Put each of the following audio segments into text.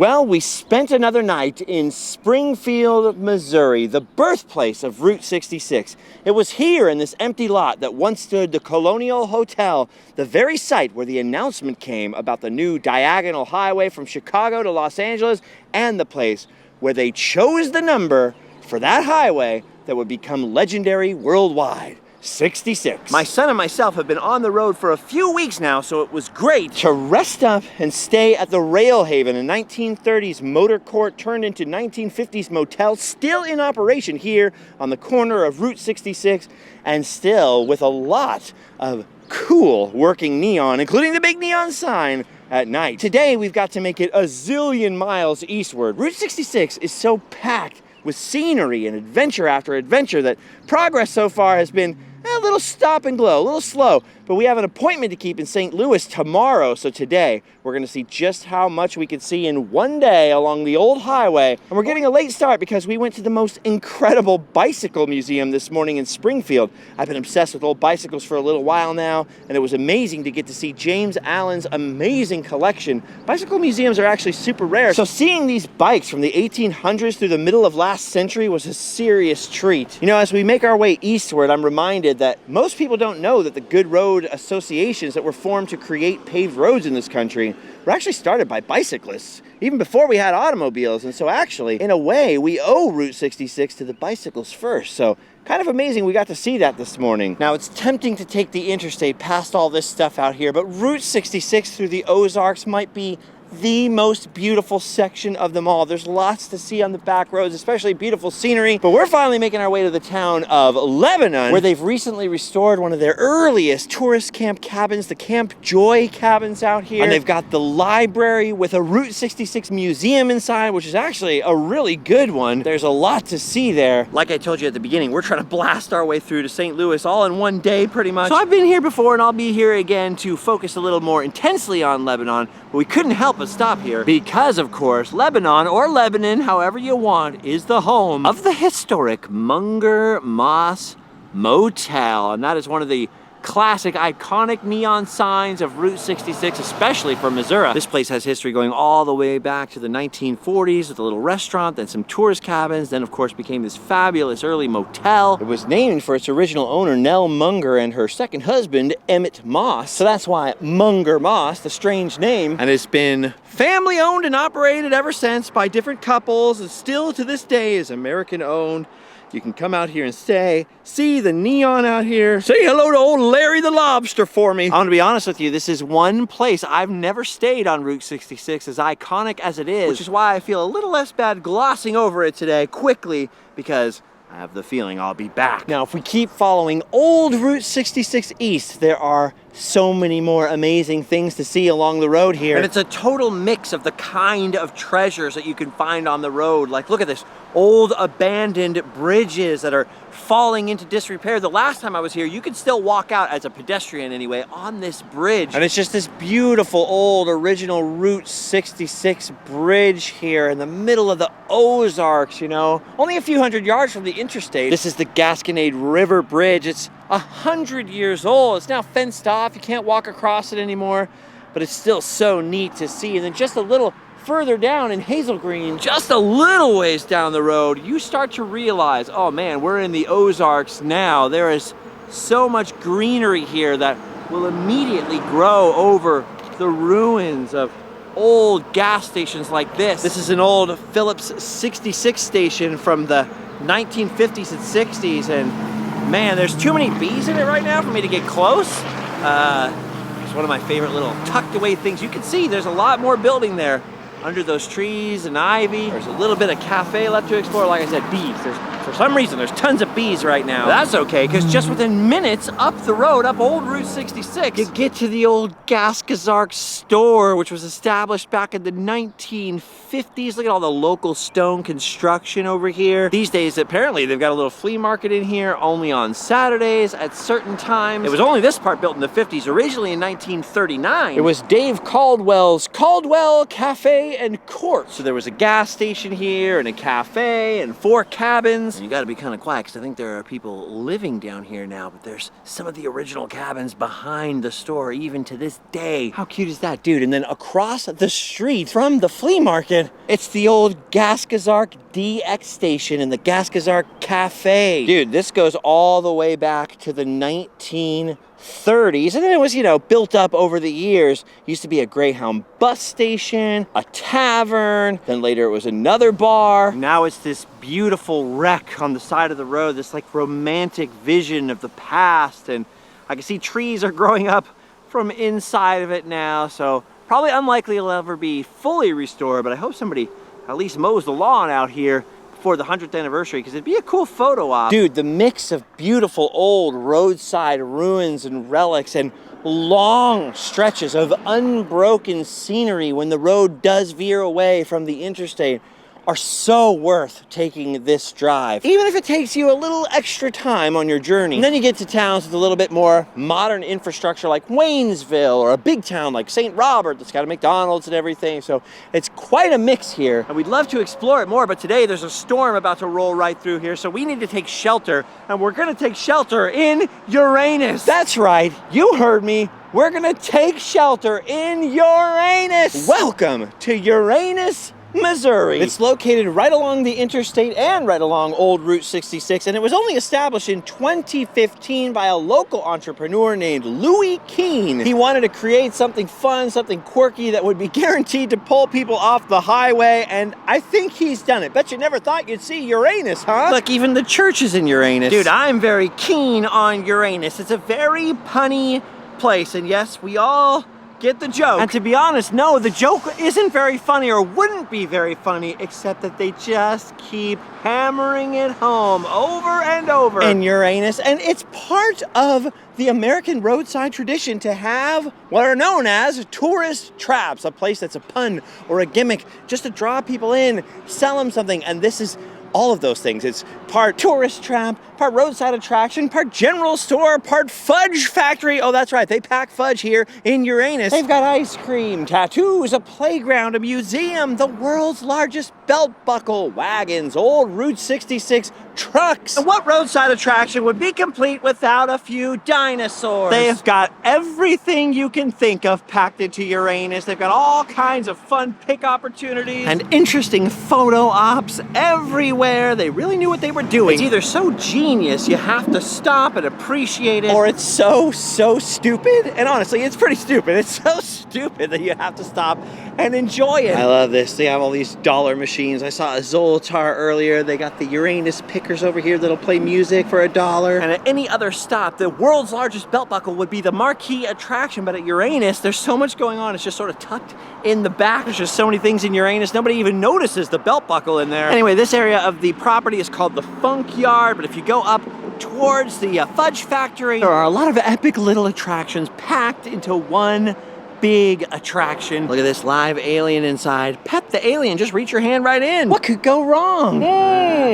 Well, we spent another night in Springfield, Missouri, the birthplace of Route 66. It was here in this empty lot that once stood the Colonial Hotel, the very site where the announcement came about the new diagonal highway from Chicago to Los Angeles, and the place where they chose the number for that highway that would become legendary worldwide. 66. My son and myself have been on the road for a few weeks now, so it was great to rest up and stay at the Rail Haven, a 1930s motor court turned into 1950s motel, still in operation here on the corner of Route 66, and still with a lot of cool working neon, including the big neon sign at night. Today, we've got to make it a zillion miles eastward. Route 66 is so packed with scenery and adventure after adventure that progress so far has been a little stop and go, a little slow, but we have an appointment to keep in St. Louis tomorrow, so today we're going to see just how much we could see in one day along the old highway. And we're getting a late start because we went to the most incredible bicycle museum this morning in Springfield. I've been obsessed with old bicycles for a little while now, and it was amazing to get to see James Allen's amazing collection. Bicycle museums are actually super rare, so seeing these bikes from the 1800s through the middle of last century was a serious treat. You know, as we make our way eastward, I'm reminded that most people don't know that the good road associations that were formed to create paved roads in this country were actually started by bicyclists, even before we had automobiles. And so actually, in a way, we owe Route 66 to the bicycles first. So kind of amazing we got to see that this morning. Now, it's tempting to take the interstate past all this stuff out here, but Route 66 through the Ozarks might be the most beautiful section of them all. There's lots to see on the back roads, especially beautiful scenery, but we're finally making our way to the town of Lebanon, where they've recently restored one of their earliest tourist camp cabins, the Camp Joy cabins out here. And they've got the library with a Route 66 museum inside, which is actually a really good one. There's a lot to see there. Like I told you at the beginning, we're trying to blast our way through to St. Louis all in one day pretty much. So I've been here before and I'll be here again to focus a little more intensely on Lebanon, but we couldn't help but stop here because, of course, Lebanon, or Lebanon, however you want, is the home of the historic Munger Moss Motel, and that is one of the classic, iconic neon signs of Route 66, especially for Missouri. This place has history going all the way back to the 1940s with a little restaurant, then some tourist cabins, then of course became this fabulous early motel. It was named for its original owner, Nell Munger, and her second husband, Emmett Moss. So that's why Munger Moss, the strange name, and it's been family owned and operated ever since by different couples, and still to this day is American owned. You can come out here and stay, see the neon out here. Say hello to old Larry the Lobster for me. I'm gonna be honest with you, this is one place I've never stayed on Route 66, as iconic as it is, which is why I feel a little less bad glossing over it today quickly, because I have the feeling I'll be back. Now, if we keep following old Route 66 east, there are so many more amazing things to see along the road here. And it's a total mix of the kind of treasures that you can find on the road. Like, look at this, old abandoned bridges that are falling into disrepair. The last time I was here, you could still walk out, as a pedestrian anyway, on this bridge. And it's just this beautiful old original Route 66 bridge here in the middle of the Ozarks, you know, only a few hundred yards from the interstate. This is the Gasconade River Bridge. It's 100 years old. It's now fenced off. You can't walk across it anymore, but it's still so neat to see. And then just a little further down in Hazel Green, just a little ways down the road, you start to realize, oh man, we're in the Ozarks now. There is so much greenery here that will immediately grow over the ruins of old gas stations like this. This is an old Phillips 66 station from the 1950s and 60s, and man, there's too many bees in it right now for me to get close. It's one of my favorite little tucked away things. You can see there's a lot more building there under those trees and ivy. There's a little bit of cafe left to explore. Like I said, bees. For some reason, there's tons of bees right now. But that's okay, because just within minutes up the road, up old Route 66, you get to the old Ozarks store, which was established back in the 1950s. Look at all the local stone construction over here. These days, apparently, they've got a little flea market in here only on Saturdays at certain times. It was only this part built in the 50s, originally in 1939. It was Dave Caldwell's Caldwell Cafe and Court. So there was a gas station here and a cafe and 4 cabins. And you gotta be kind of quiet because I think there are people living down here now, but there's some of the original cabins behind the store even to this day. How cute is that, dude? And then across the street from the flea market, it's the old Ozarks DX station and the Ozarks Cafe. Dude, this goes all the way back to the 1930s, and then it was, you know, built up over the years. Used to be a Greyhound bus station, a tavern, then later it was another bar. Now it's this beautiful wreck on the side of the road, this like romantic vision of the past, and I can see trees are growing up from inside of it now, so probably unlikely it'll ever be fully restored, but I hope somebody at least mows the lawn out here for the 100th anniversary, because it'd be a cool photo op. Dude, the mix of beautiful old roadside ruins and relics and long stretches of unbroken scenery when the road does veer away from the interstate are so worth taking this drive, even if it takes you a little extra time on your journey. And then you get to towns with a little bit more modern infrastructure like Waynesville, or a big town like St. Robert that's got a McDonald's and everything. So it's quite a mix here, and we'd love to explore it more, but today there's a storm about to roll right through here, so we need to take shelter, and we're gonna take shelter in Uranus. That's right, you heard me. We're gonna take shelter in Uranus. Welcome to Uranus, Missouri. It's located right along the interstate and right along old Route 66, and it was only established in 2015 by a local entrepreneur named Louis Keene. He wanted to create something fun, something quirky that would be guaranteed to pull people off the highway, and I think he's done it. Bet you never thought you'd see Uranus, huh? Look, even the church is in Uranus. Dude, I'm very keen on Uranus. It's a very punny place, and yes, we all get the joke. And to be honest, no, the joke isn't very funny, or wouldn't be very funny, except that they just keep hammering it home over and over in Uranus. And it's part of the American roadside tradition to have what are known as tourist traps, a place that's a pun or a gimmick just to draw people in, sell them something. And this is all of those things. It's part tourist trap, part roadside attraction, part general store, part fudge factory. Oh, that's right, they pack fudge here in Uranus. They've got ice cream, tattoos, a playground, a museum, the world's largest belt buckle, wagons, old Route 66 trucks. And what roadside attraction would be complete without a few dinosaurs? They've got everything you can think of packed into Uranus. They've got all kinds of fun pick opportunities and interesting photo ops everywhere. They really knew what they were doing. It's either so genius you have to stop and appreciate it, or it's so stupid. And honestly, it's pretty stupid. It's so stupid that you have to stop and enjoy it. I love this. They have all these dollar machines. I saw a Zoltar earlier. They got the Uranus pickers over here that'll play music for $1. And at any other stop, the world's largest belt buckle would be the marquee attraction, but at Uranus, there's so much going on. It's just sort of tucked in the back. There's just so many things in Uranus. Nobody even notices the belt buckle in there. Anyway, this area of the property is called the Funk Yard, but if you go up towards the fudge factory, there are a lot of epic little attractions packed into one big attraction. Look at this live alien inside. Pet the alien, just reach your hand right in. What could go wrong? Anyway,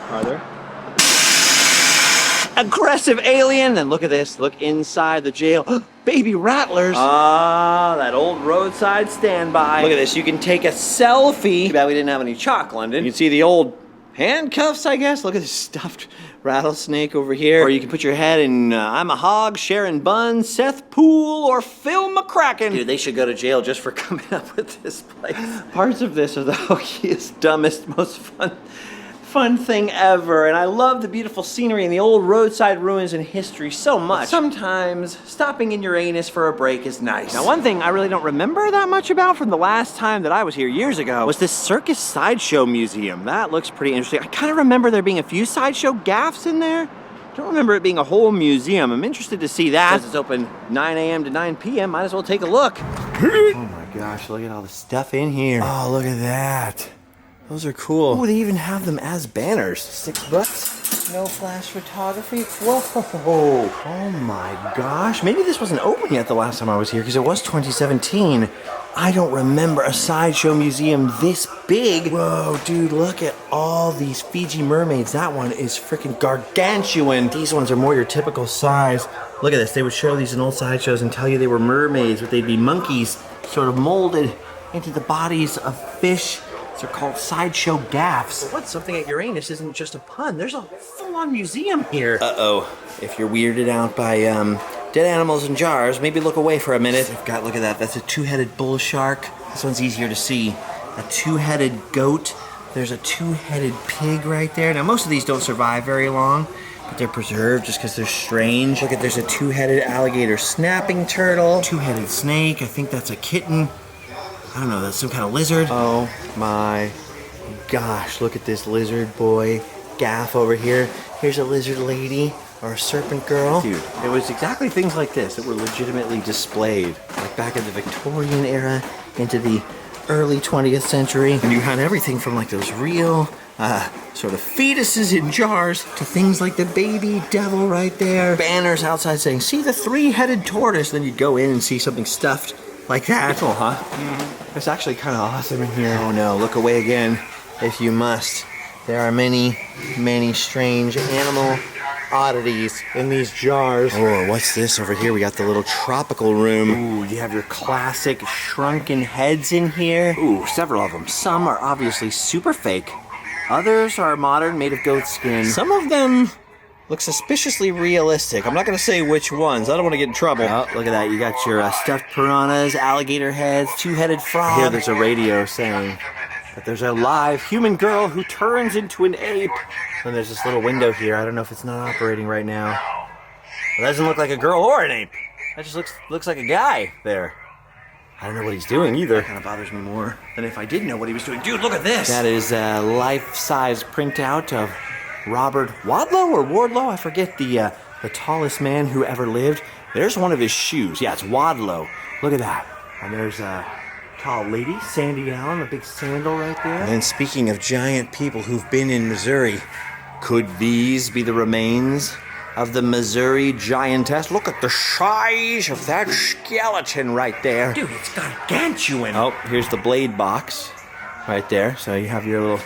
farther. Aggressive alien, and look at this, look inside the jail. Baby rattlers. Ah, that old roadside standby. Look at this, you can take a selfie. Too bad we didn't have any chalk, London. You can see the old handcuffs, I guess. Look at this stuffed rattlesnake over here. Or you can put your head in I'm a Hog, Sharon Bunn, Seth Poole, or Phil McCracken. Dude, they should go to jail just for coming up with this place. Parts of this are the hokiest, dumbest, most fun thing ever, and I love the beautiful scenery and the old roadside ruins and history so much. But sometimes stopping in Uranus for a break is nice. Now, one thing I really don't remember that much about from the last time that I was here years ago was this circus sideshow museum. That looks pretty interesting. I kind of remember there being a few sideshow gaffs in there. I don't remember it being a whole museum. I'm interested to see that. Since it's open 9 a.m. to 9 p.m., might as well take a look. Oh my gosh, look at all the stuff in here. Oh, look at that. Those are cool. Oh, they even have them as banners. $6. No flash photography. Whoa. Oh my gosh. Maybe this wasn't open yet the last time I was here, because it was 2017. I don't remember a sideshow museum this big. Whoa, dude, look at all these Fiji mermaids. That one is freaking gargantuan. These ones are more your typical size. Look at this. They would show these in old sideshows and tell you they were mermaids, but they'd be monkeys sort of molded into the bodies of fish. These are called sideshow gaffs. What? Something at Uranus isn't just a pun. There's a full-on museum here. Uh-oh. If you're weirded out by dead animals in jars, maybe look away for a minute. Look at that. That's a two-headed bull shark. This one's easier to see. A two-headed goat. There's a two-headed pig right there. Now, most of these don't survive very long, but they're preserved just because they're strange. Look at, there's a two-headed alligator snapping turtle. Two-headed snake. I think that's a kitten. I don't know, that's some kind of lizard. Oh my gosh, look at this lizard boy gaff over here. Here's a lizard lady or a serpent girl. Dude, it was exactly things like this that were legitimately displayed, like back in the Victorian era into the early 20th century. And you had everything from like those real sort of fetuses in jars to things like the baby devil right there. Banners outside saying, see the three-headed tortoise. Then you'd go in and see something stuffed like that. Cool, huh? Mm-hmm. It's actually kind of awesome in here. Oh no, look away again if you must. There are many, many strange animal oddities in these jars. Oh, what's this over here? We got the little tropical room. Ooh, you have your classic shrunken heads in here. Ooh, several of them. Some are obviously super fake. Others are modern, made of goat skin. Some of them look suspiciously realistic. I'm not going to say which ones. I don't want to get in trouble. Oh, look at that. You got your stuffed piranhas, alligator heads, two-headed frog. Here there's a radio saying that there's a live human girl who turns into an ape. And there's this little window here. I don't know if it's not operating right now. It doesn't look like a girl or an ape. That just looks like a guy there. I don't know what he's doing either. That kind of bothers me more than if I did know what he was doing. Dude, look at this. That is a life-size printout of Robert Wadlow or Wardlow? I forget the tallest man who ever lived. There's one of his shoes. Yeah, it's Wadlow. Look at that. And there's a tall lady, Sandy Allen, a big sandal right there. And then speaking of giant people who've been in Missouri, could these be the remains of the Missouri giantess? Look at the size of that skeleton right there. Dude, it's gargantuan. Oh, here's the blade box right there. So you have your little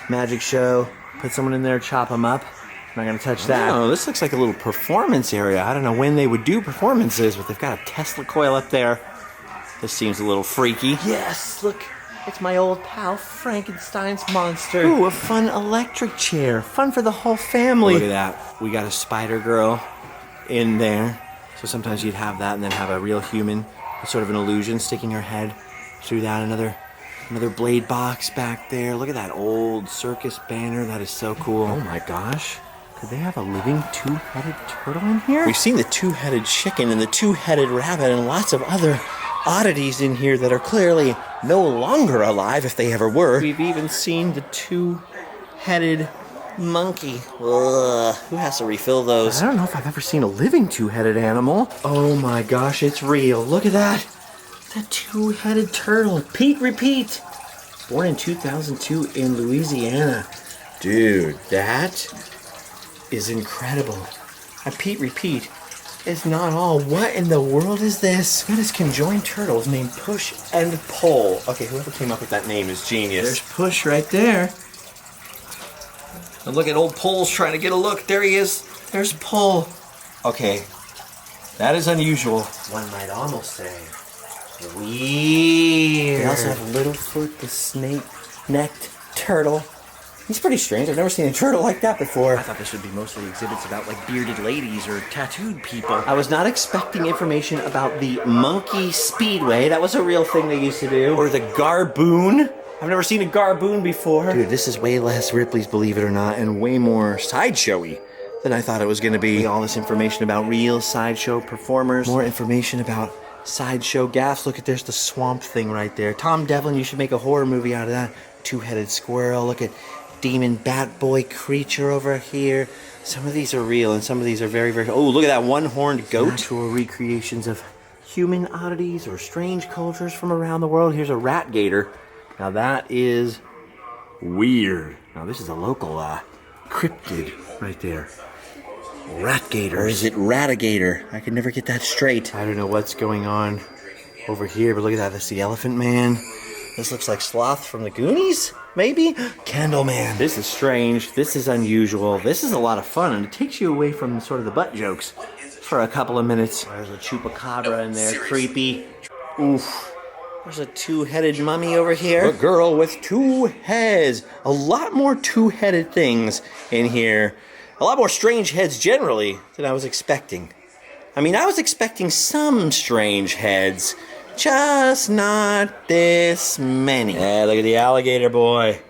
magic show. Put someone in there, chop them up. I'm not going to touch that. Oh, this looks like a little performance area. I don't know when they would do performances, but they've got a Tesla coil up there. This seems a little freaky. Yes, look. It's my old pal, Frankenstein's monster. Ooh, a fun electric chair. Fun for the whole family. Look at that. We got a spider girl in there. So sometimes you'd have that and then have a real human, sort of an illusion, sticking her head through that. Another blade box back there. Look at that old circus banner. That is so cool. Oh my gosh. Could they have a living two-headed turtle in here? We've seen the two-headed chicken and the two-headed rabbit and lots of other oddities in here that are clearly no longer alive if they ever were. We've even seen the two-headed monkey. Ugh, who has to refill those? I don't know if I've ever seen a living two-headed animal. Oh my gosh, it's real. Look at that. The two-headed turtle. Pete Repeat. Born in 2002 in Louisiana. Dude, that is incredible. And Pete Repeat is not all. What in the world is this? That is conjoined turtles named Push and Pull. Okay, whoever came up with that name is genius. There's Push right there. And look at old Pull's trying to get a look. There he is. There's Pull. Okay, that is unusual. One might almost say weird. They also have Littlefoot, the snake-necked turtle. He's pretty strange. I've never seen a turtle like that before. I thought this would be mostly exhibits about like bearded ladies or tattooed people. I was not expecting information about the monkey speedway. That was a real thing they used to do. Or the garboon. I've never seen a garboon before. Dude, this is way less Ripley's Believe It or Not and way more sideshowy than I thought it was going to be. All this information about real sideshow performers. More information about sideshow gaffs. Look at, there's the swamp thing right there. Tom Devlin, you should make a horror movie out of that. Two-headed squirrel. Look at demon bat boy creature over here. Some of these are real and some of these are very, very... Oh, look at that one-horned goat. Actual recreations of human oddities or strange cultures from around the world. Here's a rat gator. Now that is weird. Now this is a local cryptid right there. Rat gator. Or is it ratigator? I can never get that straight. I don't know what's going on over here, but look at that. That's the Elephant Man. This looks like Sloth from the Goonies, maybe? Candleman. This is strange. This is unusual. This is a lot of fun, and it takes you away from sort of the butt jokes for a couple of minutes. There's a chupacabra in there. Creepy. Oof. There's a two-headed mummy over here. A girl with two heads. A lot more two-headed things in here. A lot more strange heads generally than I was expecting. I mean, I was expecting some strange heads, just not this many. Yeah, look at the alligator boy.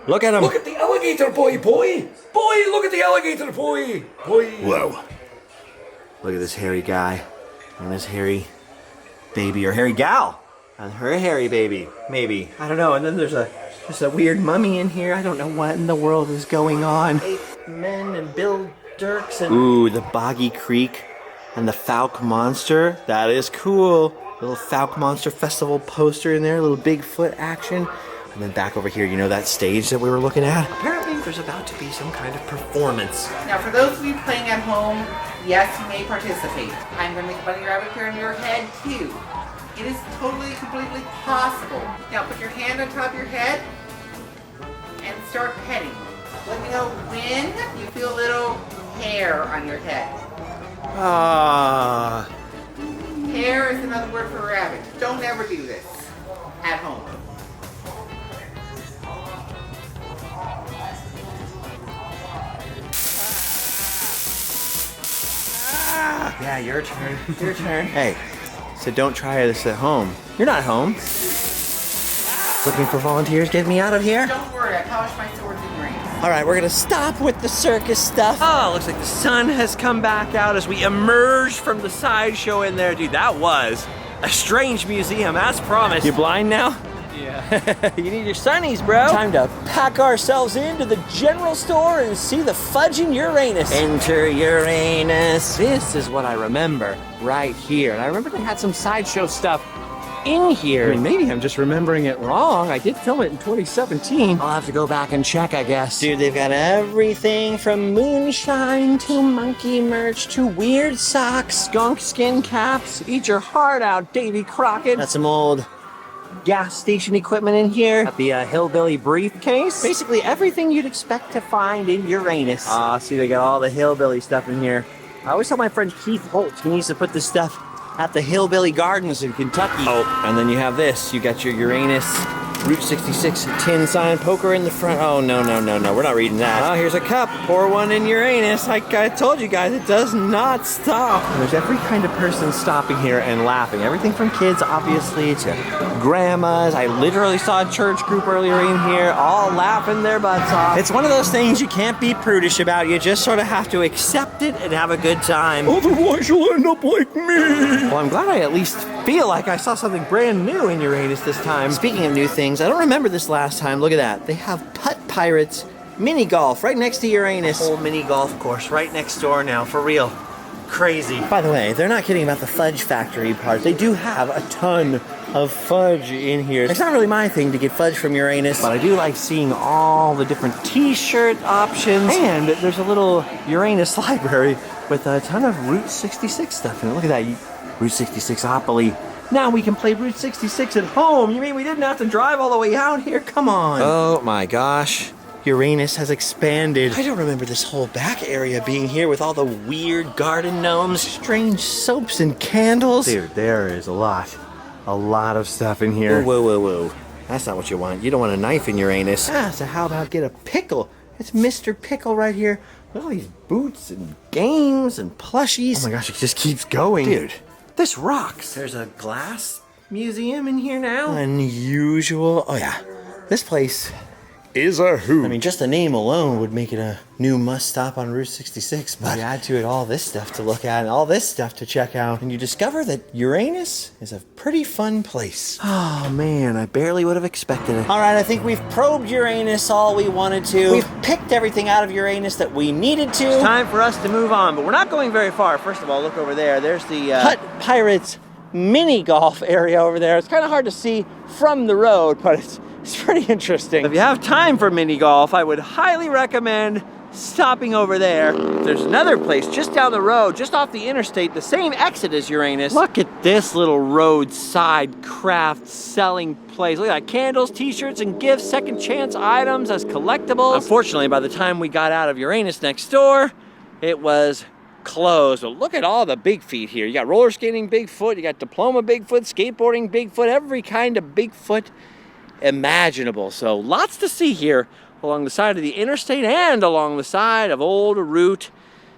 Look at him. Look at the alligator boy. Boy, look at the alligator boy. Whoa. Look at this hairy guy and this hairy baby, or hairy gal. And her hairy baby, maybe. I don't know. And then there's a weird mummy in here. I don't know what in the world is going on. 8 men and Bill Dirks and... Ooh, the Boggy Creek and the Falk Monster. That is cool. Little Falk Monster Festival poster in there. Little Bigfoot action. And then back over here, you know that stage that we were looking at? Apparently there's about to be some kind of performance. Now for those of you playing at home, yes, you may participate. I'm going to make a bunny rabbit here on your head too. It is totally, completely possible. Now put your hand on top of your head and start petting. Let me know when you feel a little hair on your head. Ah. Hair is another word for rabbit. Don't ever do this at home. Yeah, your turn. Your turn. Hey, so don't try this at home. You're not home. Looking for volunteers? Get me out of here. Don't worry, I polished my swords in rain. All right, we're gonna stop with the circus stuff. Oh, looks like the sun has come back out as we emerge from the sideshow in there. Dude, that was a strange museum, as promised. You blind now? Yeah. You need your sunnies, bro. Time to pack ourselves into the general store and see the fudging Uranus. Enter Uranus. This is what I remember right here. And I remember they had some sideshow stuff in here. I mean, maybe I'm just remembering it wrong. I did film it in 2017. I'll have to go back and check, I guess. Dude, they've got everything from moonshine to monkey merch to weird socks, skunk skin caps. Eat your heart out, Davy Crockett. Got some old gas station equipment in here. Got the hillbilly briefcase. Basically everything you'd expect to find in Uranus. See, they got all the hillbilly stuff in here. I always tell my friend Keith Holt, he needs to put this stuff at the Hillbilly Gardens in Kentucky. Oh, and then you have this. You got your Uranus Route 66 tin sign poker in the front. Oh, no. We're not reading that. Oh, here's a cup. Pour one in Uranus. Like I told you guys, it does not stop. There's every kind of person stopping here and laughing. Everything from kids, obviously, to grandmas. I literally saw a church group earlier in here, all laughing their butts off. It's one of those things you can't be prudish about. You just sort of have to accept it and have a good time. Otherwise, you'll end up like me. Well, I'm glad I at least feel like I saw something brand new in Uranus this time. Speaking of new things, I don't remember this last time. Look at that. They have Putt Pirates mini golf right next to Uranus. Whole mini golf course right next door now, for real. Crazy. By the way, they're not kidding about the fudge factory part. They do have a ton of fudge in here. It's not really my thing to get fudge from Uranus, but I do like seeing all the different t-shirt options. And there's a little Uranus library with a ton of Route 66 stuff in it. Look at that. Route 66opoly. Now we can play Route 66 at home. You mean we didn't have to drive all the way out here? Come on. Oh my gosh. Uranus has expanded. I don't remember this whole back area being here with all the weird garden gnomes, strange soaps and candles. Dude, there is a lot of stuff in here. Whoa. That's not what you want. You don't want a knife in Uranus. So how about get a pickle? It's Mr. Pickle right here. Look at all these boots and games and plushies. Oh my gosh, it just keeps going. Dude. This rocks. There's a glass museum in here now. Unusual. Oh yeah, this place is a hoot. I mean, just the name alone would make it a new must-stop on Route 66, but you add to it all this stuff to look at and all this stuff to check out, and you discover that Uranus is a pretty fun place. Oh man, I barely would have expected it. All right, I think we've probed Uranus all we wanted to. We've picked everything out of Uranus that we needed to. It's time for us to move on, but we're not going very far. First of all, look over there. There's the Putt Pirates mini golf area over there. It's kind of hard to see from the road, but it's pretty interesting. If you have time for mini golf, I would highly recommend stopping over there. There's another place just down the road, just off the interstate, the same exit as Uranus. Look at this little roadside craft selling place. Look at that, candles, t-shirts, and gifts, second chance items as collectibles. Unfortunately, by the time we got out of Uranus next door, it was closed. But look at all the big feet here. You got roller skating Bigfoot, you got diploma Bigfoot, skateboarding Bigfoot, every kind of Bigfoot imaginable. So lots to see here along the side of the interstate and along the side of old Route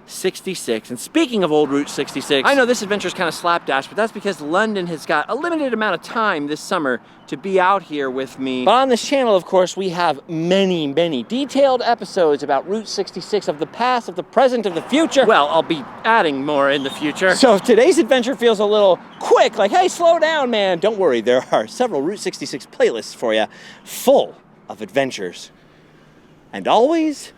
66. And speaking of old Route 66, I know this adventure is kind of slapdash, but that's because London has got a limited amount of time this summer to be out here with me. But on this channel, of course, we have many, many detailed episodes about Route 66 of the past, of the present, of the future. Well, I'll be adding more in the future. So if today's adventure feels a little quick, like, hey, slow down, man, don't worry. There are several Route 66 playlists for you, full of adventures. And always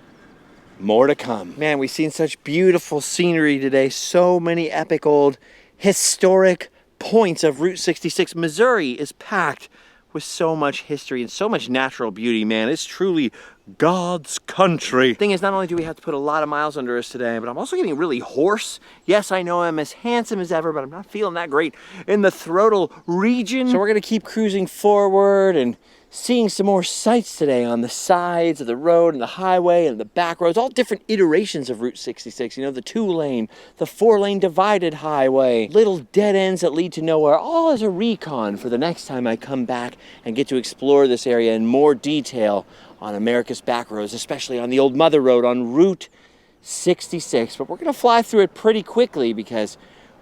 more to come. Man, we've seen such beautiful scenery today. So many epic old historic points of Route 66. Missouri is packed with so much history and so much natural beauty, man. It's truly God's country. Thing is, not only do we have to put a lot of miles under us today, but I'm also getting really hoarse. Yes, I know I'm as handsome as ever, but I'm not feeling that great in the throatal region. So we're gonna keep cruising forward and seeing some more sights today on the sides of the road and the highway and the back roads, all different iterations of Route 66. You know, the 2-lane, the 4-lane divided highway, little dead ends that lead to nowhere, all as a recon for the next time I come back and get to explore this area in more detail on America's back roads, especially on the old Mother Road on Route 66. But we're gonna fly through it pretty quickly because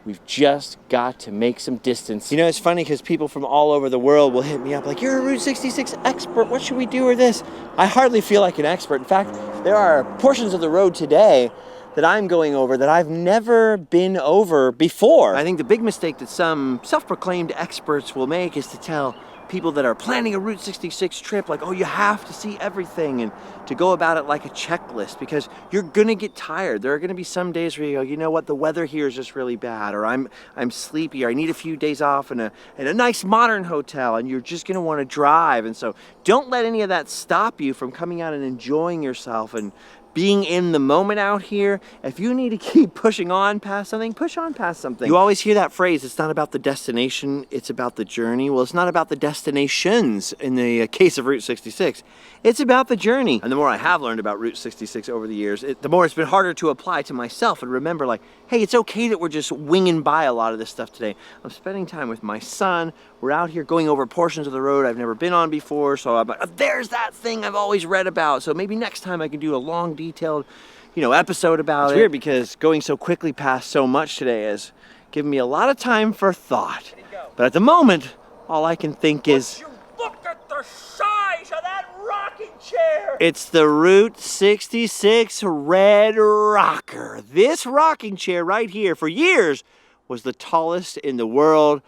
we've just got to make some distance. You know, it's funny because people from all over the world will hit me up like, you're a Route 66 expert, what should we do with this? I hardly feel like an expert. In fact, there are portions of the road today that I'm going over that I've never been over before. I think the big mistake that some self-proclaimed experts will make is to tell people that are planning a Route 66 trip like, oh, you have to see everything, and to go about it like a checklist, because you're gonna get tired. There are gonna be some days where you go, you know what, the weather here is just really bad, or I'm sleepy, or I need a few days off in a nice modern hotel, and you're just gonna wanna drive. And so don't let any of that stop you from coming out and enjoying yourself and being in the moment out here. If you need to keep pushing on past something, push on past something. You always hear that phrase, it's not about the destination, it's about the journey. Well, it's not about the destinations in the case of Route 66. It's about the journey. And the more I have learned about Route 66 over the years, the more it's been harder to apply to myself and remember, like, hey, it's okay that we're just winging by a lot of this stuff today. I'm spending time with my son. We're out here going over portions of the road I've never been on before, so I'm like, there's that thing I've always read about. So maybe next time I can do a long, detailed, episode about it. It's weird because going so quickly past so much today has given me a lot of time for thought. But at the moment, all I can think is, look at the size of that rocking chair. It's the Route 66 Red Rocker. This rocking chair right here for years was the tallest in the world.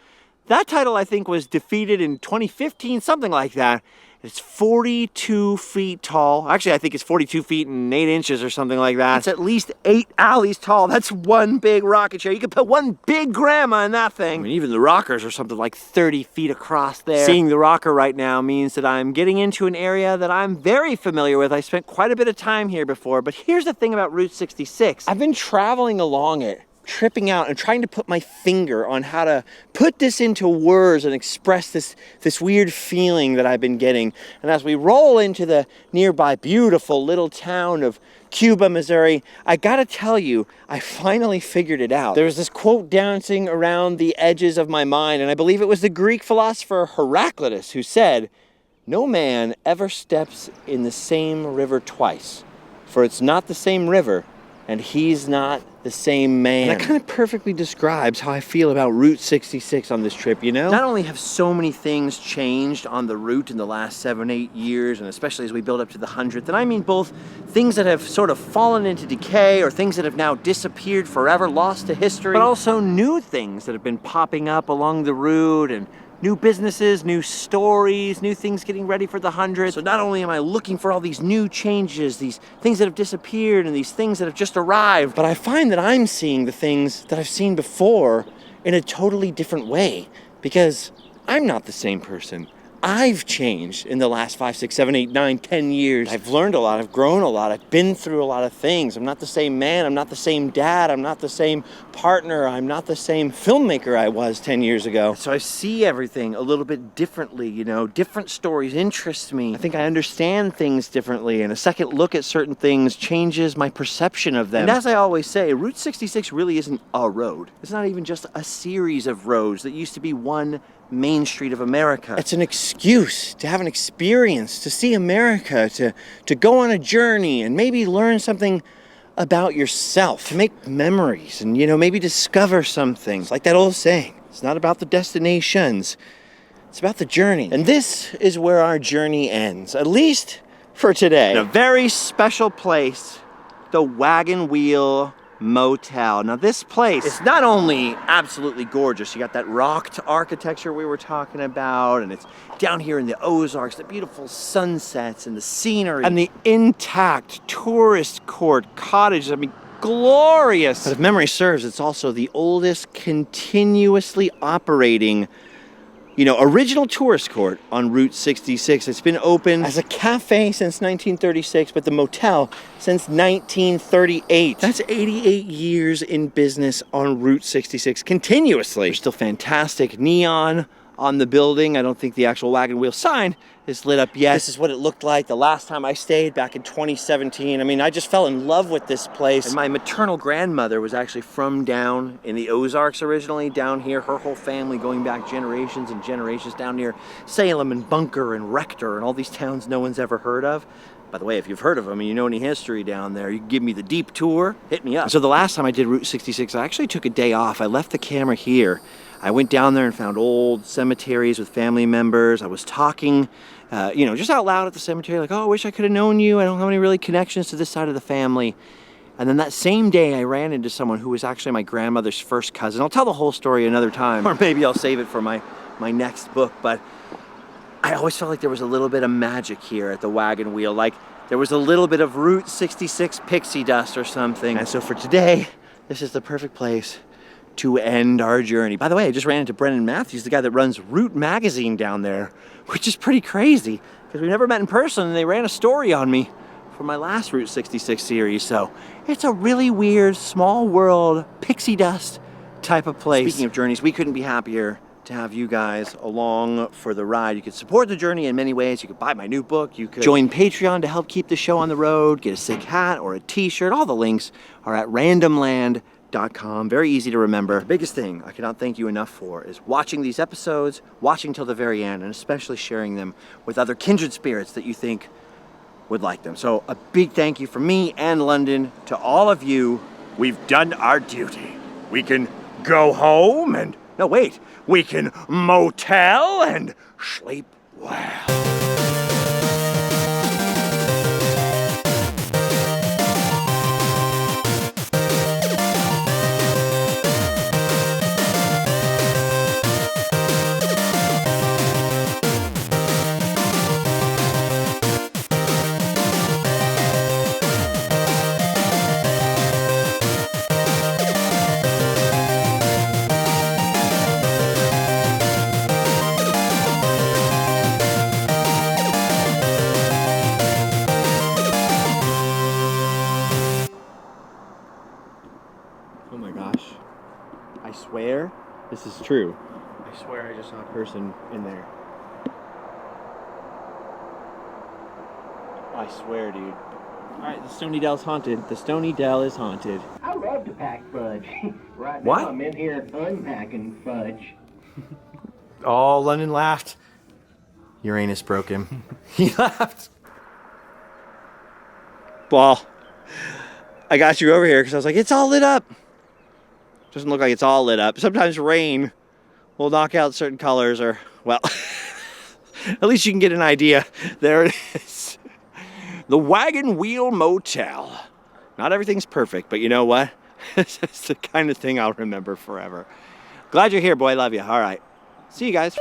That title, I think, was defeated in 2015, something like that. It's 42 feet tall. Actually, I think it's 42 feet and 8 inches or something like that. It's at least 8 alleys tall. That's one big rocket chair. You could put one big grandma in that thing. I mean, even the rockers are something like 30 feet across there. Seeing the rocker right now means that I'm getting into an area that I'm very familiar with. I spent quite a bit of time here before, but here's the thing about Route 66. I've been traveling along it, tripping out and trying to put my finger on how to put this into words and express this weird feeling that I've been getting. And as we roll into the nearby beautiful little town of Cuba, Missouri, I gotta tell you, I finally figured it out. There was this quote dancing around the edges of my mind, and I believe it was the Greek philosopher Heraclitus who said, "No man ever steps in the same river twice, for it's not the same river, and he's not the same man." And that kind of perfectly describes how I feel about Route 66 on this trip, you know? Not only have so many things changed on the route in the last 7-8 years, and especially as we build up to the 100th, and I mean both things that have sort of fallen into decay or things that have now disappeared forever, lost to history, but also new things that have been popping up along the route, and new businesses, new stories, new things getting ready for the 100th. So not only am I looking for all these new changes, these things that have disappeared and these things that have just arrived, but I find that I'm seeing the things that I've seen before in a totally different way, because I'm not the same person. I've changed in the last 5, 6, 7, 8, 9, 10 years. I've learned a lot, I've grown a lot, I've been through a lot of things. I'm not the same man, I'm not the same dad, I'm not the same partner, I'm not the same filmmaker I was 10 years ago. So I see everything a little bit differently, you know, different stories interest me. I think I understand things differently, and a second look at certain things changes my perception of them. And as I always say, Route 66 really isn't a road. It's not even just a series of roads that used to be one main street of America. It's an excuse to have an experience, to see America, to go on a journey and maybe learn something about yourself, to make memories and, you know, maybe discover some things. Like that old saying, it's not about the destinations, it's about the journey. And this is where our journey ends, at least for today. In a very special place, the Wagon Wheel Motel. Now this place is not only absolutely gorgeous, you got that rocked architecture we were talking about, and it's down here in the Ozarks, the beautiful sunsets and the scenery and the intact tourist court cottages. I mean, glorious. But if memory serves, it's also the oldest continuously operating, you know, original tourist court on Route 66. It's been open as a cafe since 1936, but the motel since 1938. That's 88 years in business on Route 66 continuously. There's still fantastic neon on the building. I don't think the actual Wagon Wheel sign is lit up yet. This is what it looked like the last time I stayed back in 2017. I mean, I just fell in love with this place. And my maternal grandmother was actually from down in the Ozarks originally, down here. Her whole family going back generations and generations down near Salem and Bunker and Rector and all these towns no one's ever heard of. By the way, if you've heard of them and you know any history down there, you can give me the deep tour, hit me up. So the last time I did Route 66, I actually took a day off. I left the camera here. I went down there and found old cemeteries with family members. I was talking, you know, just out loud at the cemetery, like, oh, I wish I could have known you. I don't have any really connections to this side of the family. And then that same day, I ran into someone who was actually my grandmother's first cousin. I'll tell the whole story another time, or maybe I'll save it for my next book. But I always felt like there was a little bit of magic here at the Wagon Wheel, like there was a little bit of Route 66 pixie dust or something. And so for today, this is the perfect place to end our journey. By the way, I just ran into Brendan Matthews, the guy that runs Route magazine down there, which is pretty crazy because we never met in person, and they ran a story on me for my last Route 66 series. So it's a really weird, small world, pixie dust type of place. Speaking of journeys, we couldn't be happier to have you guys along for the ride. You could support the journey in many ways. You could buy my new book. You could join Patreon to help keep the show on the road, get a sick hat or a t-shirt. All the links are at randomland.com. Very easy to remember. The biggest thing I cannot thank you enough for is watching these episodes, watching till the very end, and especially sharing them with other kindred spirits that you think would like them. So a big thank you from me and London to all of you. We've done our duty. We can go home and, no wait, we can motel and sleep well. Oh my gosh, I swear this is true. I swear I just saw a person in there. I swear, dude. Alright, the Stony Dell's haunted. The Stony Dell is haunted. I love to pack fudge. Right What? now I'm in here unpacking fudge. Oh, London laughed. Uranus broke him. He laughed. Well, I got you over here because I was like, it's all lit up. Doesn't look like it's all lit up. Sometimes rain will knock out certain colors, or, well, at least you can get an idea. There it is. The Wagon Wheel Motel. Not everything's perfect, but you know what? It's the kind of thing I'll remember forever. Glad you're here, boy. Love you. All right. See you guys.